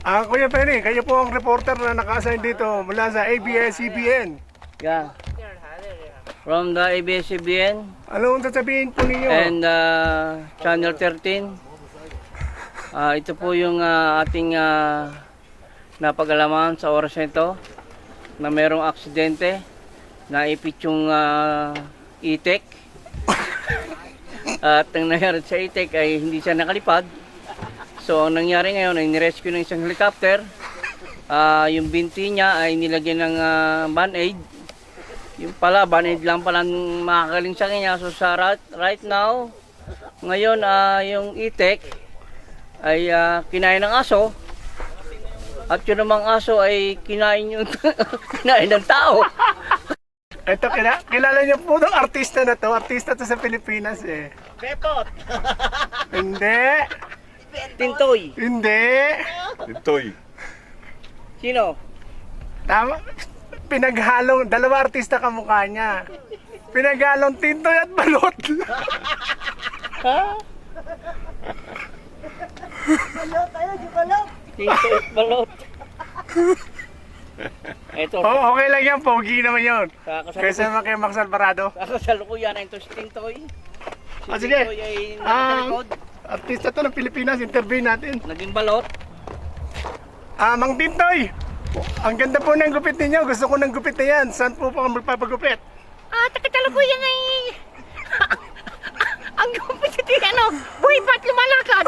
Kuya Penny, kayo po ang reporter na naka-assign dito mula sa ABS-CBN. Yeah. From the ABS-CBN Ano ang sasabihin po ninyo? and Channel 13. Ito po yung ating napag-alaman sa oras na ito na merong aksidente, naipit yung itik. At ang nangyari sa itik ay hindi siya nakalipad. So ang nangyari ngayon ay nirescue ng isang helicopter. Yung binti niya ay nilagyan ng band-aid. Yung pala, band-aid lang pala makakaling sa kanya. So sa right now, ngayon yung itik ay kinain ng aso. At yun namang aso ay kinain yung kinain ng tao. Ito, kilala niyo po itong artista na to. Artista to sa Pilipinas eh. Pepot! Hindi. Tintoy. Hindi. Ito'y. Sino? Tama. Pinaghalong, dalawa artista kamukha niya. Pinaghalong tintoy at balot. Ha? Tintoy at balot. Ito. Oh, okay lang yan, pogi naman yun. Kakasalukuyan. Kaysa naman kay Max Alvarado. Kakasalukuyan ito si Tintoy. Si Sige. Tintoy ay nakatalikod. Artista to ng Pilipinas, interview natin. Naging balot. Mang Tintoy, ang ganda po ng gupit ninyo. Gusto ko ng gupit na yan. Saan po pa magpapagupit? Takatalukuyan ay... ang gupit ito ano, buhay pa't lumalakad.